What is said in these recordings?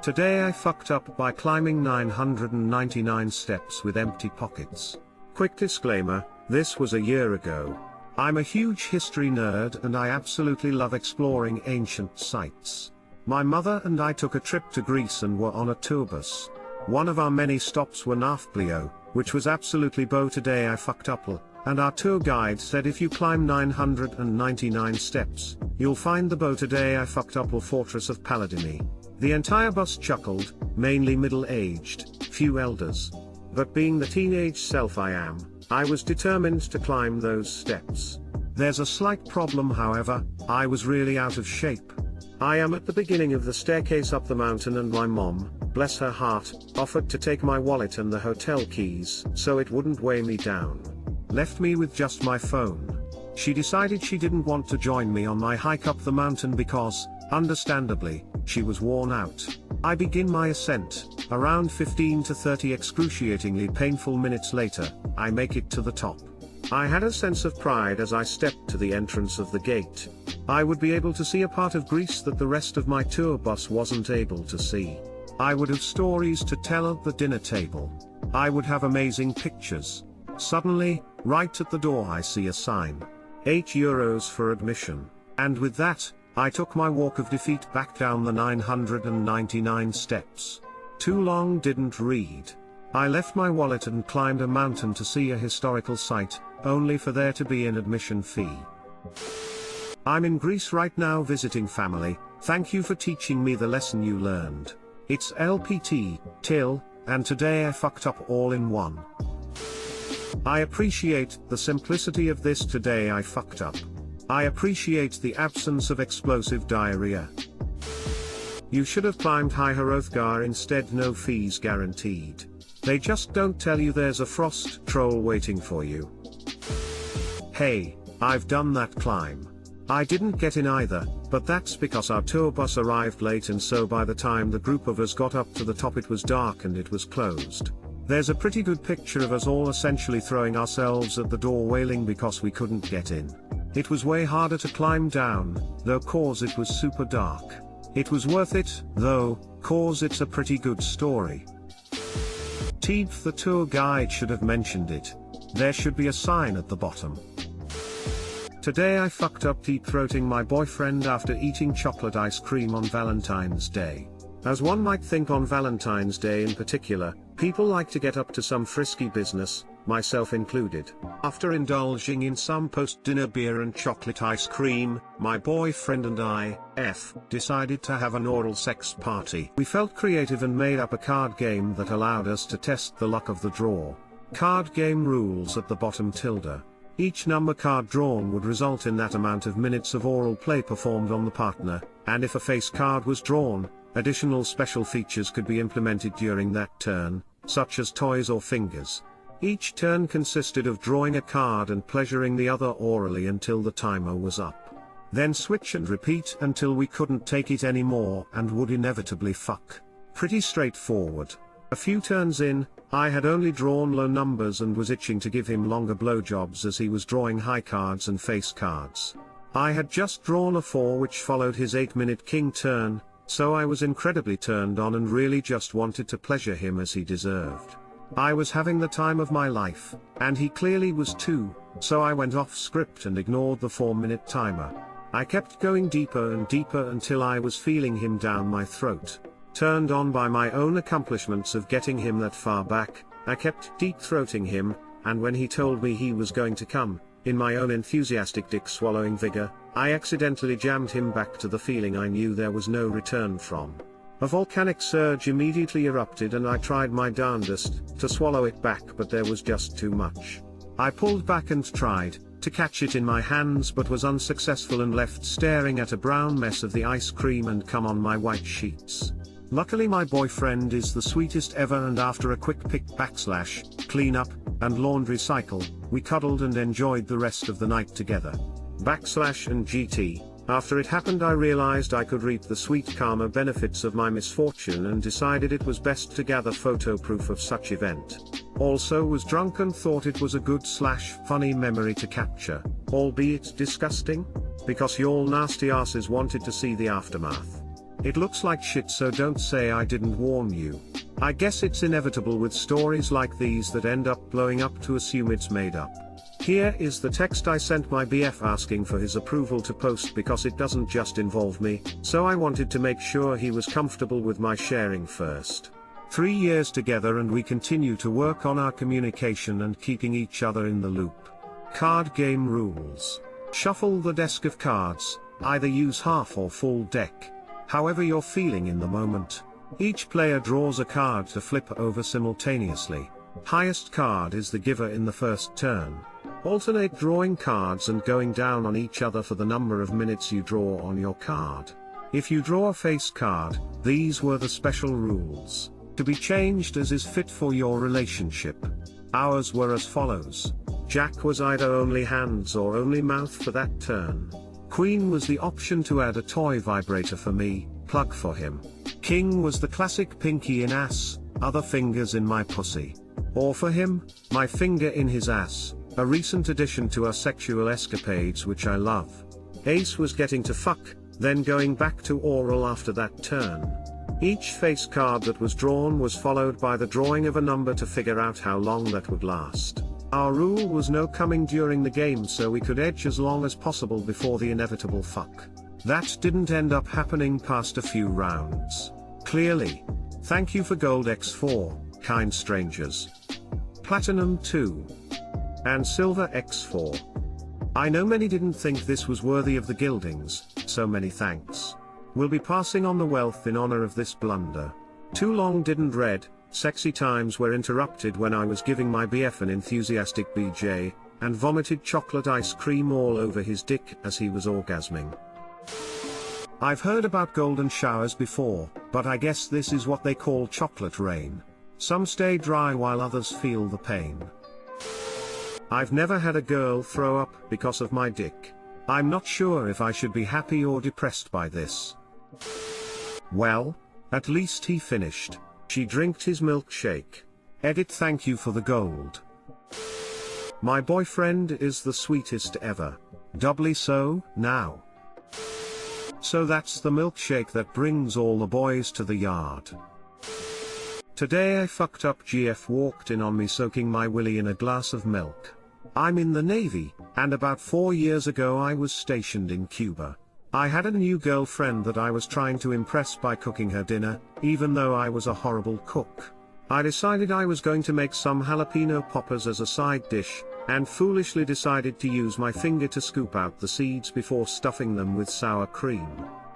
Today I fucked up by climbing 999 steps with empty pockets. Quick disclaimer, this was a year ago. I'm a huge history nerd and I absolutely love exploring ancient sites. My mother and I took a trip to Greece and were on a tour bus. One of our many stops were Nafplio, which was absolutely beau. Today I fucked up, and our tour guide said if you climb 999 steps, you'll find the beau. Today I fucked up fortress of Paladini. The entire bus chuckled, mainly middle-aged, few elders. But being the teenage self I am, I was determined to climb those steps. There's a slight problem however, I was really out of shape. I am at the beginning of the staircase up the mountain and my mom, bless her heart, offered to take my wallet and the hotel keys so it wouldn't weigh me down. Left me with just my phone. She decided she didn't want to join me on my hike up the mountain because, understandably, she was worn out. I begin my ascent. Around 15 to 30 excruciatingly painful minutes later, I make it to the top. I had a sense of pride as I stepped to the entrance of the gate. I would be able to see a part of Greece that the rest of my tour bus wasn't able to see. I would have stories to tell at the dinner table. I would have amazing pictures. Suddenly, right at the door I see a sign. €8 for admission. And with that, I took my walk of defeat back down the 999 steps. Too long didn't read. I left my wallet and climbed a mountain to see a historical site, only for there to be an admission fee. I'm in Greece right now visiting family. Thank you for teaching me the lesson you learned. It's LPT, till, and today I fucked up all in one. I appreciate the simplicity of this. Today I fucked up. I appreciate the absence of explosive diarrhea. You should have climbed High Hrothgar instead. No fees guaranteed. They just don't tell you there's a frost troll waiting for you. Hey, I've done that climb. I didn't get in either, but that's because our tour bus arrived late and so by the time the group of us got up to the top it was dark and it was closed. There's a pretty good picture of us all essentially throwing ourselves at the door wailing because we couldn't get in. It was way harder to climb down, though cause it was super dark. It was worth it, though, cause it's a pretty good story. The tour guide should have mentioned it. There should be a sign at the bottom. Today I fucked up deep-throating my boyfriend after eating chocolate ice cream on Valentine's Day. As one might think on Valentine's Day in particular, people like to get up to some frisky business, myself included. After indulging in some post-dinner beer and chocolate ice cream, my boyfriend and I, decided to have an oral sex party. We felt creative and made up a card game that allowed us to test the luck of the draw. Card game rules at the bottom tilde. Each number card drawn would result in that amount of minutes of oral play performed on the partner, and if a face card was drawn, additional special features could be implemented during that turn, such as toys or fingers. Each turn consisted of drawing a card and pleasuring the other orally until the timer was up. Then switch and repeat until we couldn't take it anymore and would inevitably fuck. Pretty straightforward. A few turns in, I had only drawn low numbers and was itching to give him longer blowjobs as he was drawing high cards and face cards. I had just drawn a 4 which followed his 8-minute king turn, so I was incredibly turned on and really just wanted to pleasure him as he deserved. I was having the time of my life, and he clearly was too, so I went off script and ignored the 4-minute timer. I kept going deeper and deeper until I was feeling him down my throat. Turned on by my own accomplishments of getting him that far back, I kept deep-throating him, and when he told me he was going to come, in my own enthusiastic dick-swallowing vigor, I accidentally jammed him back to the feeling I knew there was no return from. A volcanic surge immediately erupted and I tried my darndest to swallow it back, but there was just too much. I pulled back and tried to catch it in my hands but was unsuccessful and left staring at a brown mess of the ice cream and cum on my white sheets. Luckily my boyfriend is the sweetest ever, and after a quick clean up, and laundry cycle, we cuddled and enjoyed the rest of the night together. And GT, after it happened I realized I could reap the sweet karma benefits of my misfortune and decided it was best to gather photo proof of such event. Also was drunk and thought it was a good funny memory to capture, albeit disgusting, because y'all nasty asses wanted to see the aftermath. It looks like shit, so don't say I didn't warn you. I guess it's inevitable with stories like these that end up blowing up to assume it's made up. Here is the text I sent my BF asking for his approval to post because it doesn't just involve me, so I wanted to make sure he was comfortable with my sharing first. 3 years together and we continue to work on our communication and keeping each other in the loop. Card game rules. Shuffle the deck of cards, either use half or full deck. However you're feeling in the moment. Each player draws a card to flip over simultaneously. Highest card is the giver in the first turn. Alternate drawing cards and going down on each other for the number of minutes you draw on your card. If you draw a face card, these were the special rules. To be changed as is fit for your relationship. Ours were as follows. Jack was either only hands or only mouth for that turn. Queen was the option to add a toy vibrator for me, plug for him. King was the classic pinky in ass, other fingers in my pussy. Or for him, my finger in his ass, a recent addition to our sexual escapades which I love. Ace was getting to fuck, then going back to oral after that turn. Each face card that was drawn was followed by the drawing of a number to figure out how long that would last. Our rule was no coming during the game, so we could edge as long as possible before the inevitable fuck. That didn't end up happening past a few rounds. Clearly. Thank you for Gold X4, kind strangers. Platinum 2. And Silver X4. I know many didn't think this was worthy of the gildings, so many thanks. We'll be passing on the wealth in honor of this blunder. Too long didn't read. Sexy times were interrupted when I was giving my BF an enthusiastic BJ, and vomited chocolate ice cream all over his dick as he was orgasming. I've heard about golden showers before, but I guess this is what they call chocolate rain. Some stay dry while others feel the pain. I've never had a girl throw up because of my dick. I'm not sure if I should be happy or depressed by this. Well, at least he finished. She drinked his milkshake. Edit, thank you for the gold. My boyfriend is the sweetest ever. Doubly so, now. So that's the milkshake that brings all the boys to the yard. Today I fucked up. GF walked in on me soaking my willy in a glass of milk. I'm in the Navy, and about 4 years ago I was stationed in Cuba. I had a new girlfriend that I was trying to impress by cooking her dinner, even though I was a horrible cook. I decided I was going to make some jalapeno poppers as a side dish, and foolishly decided to use my finger to scoop out the seeds before stuffing them with sour cream.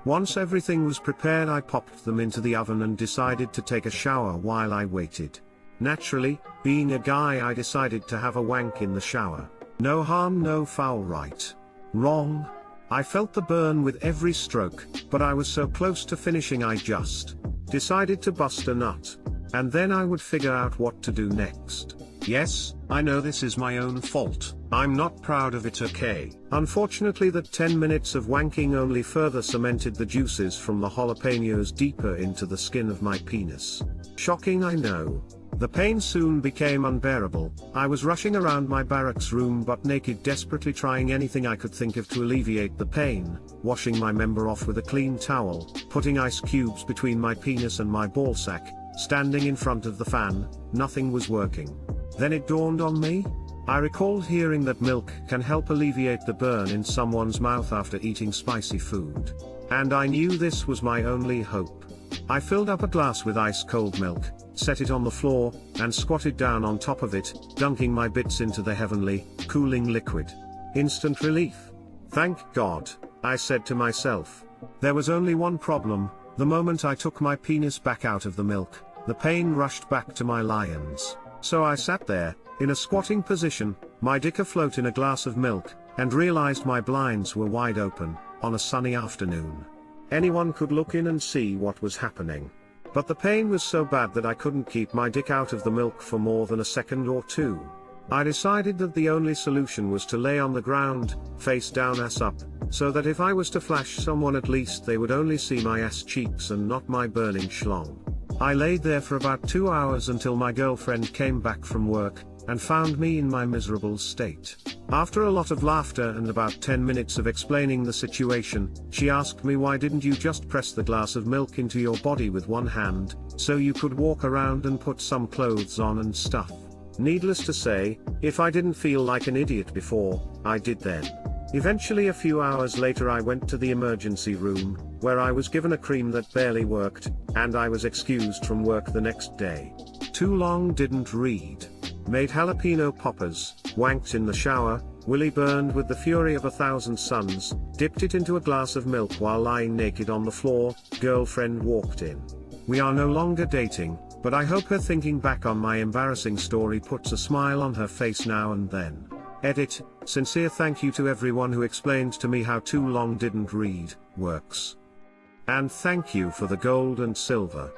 Once everything was prepared, I popped them into the oven and decided to take a shower while I waited. Naturally, being a guy, I decided to have a wank in the shower. No harm, no foul, right? Wrong. I felt the burn with every stroke, but I was so close to finishing I just decided to bust a nut. And then I would figure out what to do next. Yes, I know this is my own fault. I'm not proud of it, okay? Unfortunately, that 10 minutes of wanking only further cemented the juices from the jalapenos deeper into the skin of my penis. Shocking, I know. The pain soon became unbearable. I was rushing around my barracks room butt naked, desperately trying anything I could think of to alleviate the pain, washing my member off with a clean towel, putting ice cubes between my penis and my ballsack, standing in front of the fan. Nothing was working. Then it dawned on me. I recalled hearing that milk can help alleviate the burn in someone's mouth after eating spicy food. And I knew this was my only hope. I filled up a glass with ice-cold milk, set it on the floor, and squatted down on top of it, dunking my bits into the heavenly, cooling liquid. Instant relief. Thank God, I said to myself. There was only one problem. The moment I took my penis back out of the milk, the pain rushed back to my lions. So I sat there, in a squatting position, my dick afloat in a glass of milk, and realized my blinds were wide open, on a sunny afternoon. Anyone could look in and see what was happening. But the pain was so bad that I couldn't keep my dick out of the milk for more than a second or two. I decided that the only solution was to lay on the ground, face down, ass up, so that if I was to flash someone, at least they would only see my ass cheeks and not my burning schlong. I laid there for about 2 hours until my girlfriend came back from work, and found me in my miserable state. After a lot of laughter and about 10 minutes of explaining the situation, she asked me, why didn't you just press the glass of milk into your body with one hand, so you could walk around and put some clothes on and stuff? Needless to say, if I didn't feel like an idiot before, I did then. Eventually, a few hours later, I went to the emergency room, where I was given a cream that barely worked, and I was excused from work the next day. Too long didn't read. Made jalapeno poppers, wanked in the shower, Willy burned with the fury of 1,000 suns, dipped it into a glass of milk while lying naked on the floor, girlfriend walked in. We are no longer dating, but I hope her thinking back on my embarrassing story puts a smile on her face now and then. Edit, sincere thank you to everyone who explained to me how too long didn't read works. And thank you for the gold and silver.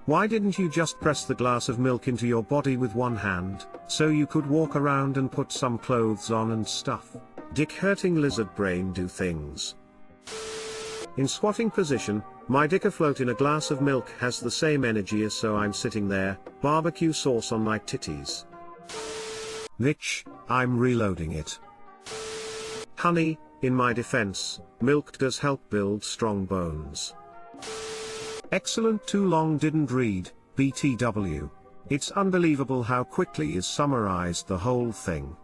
Why didn't you just press the glass of milk into your body with one hand, so you could walk around and put some clothes on and stuff? Dick-hurting lizard brain do things. In squatting position, my dick afloat in a glass of milk has the same energy as so I'm sitting there, barbecue sauce on my titties. Bitch, I'm reloading it. Honey, in my defense, milk does help build strong bones. Excellent, too long didn't read, BTW. It's unbelievable how quickly is summarized the whole thing.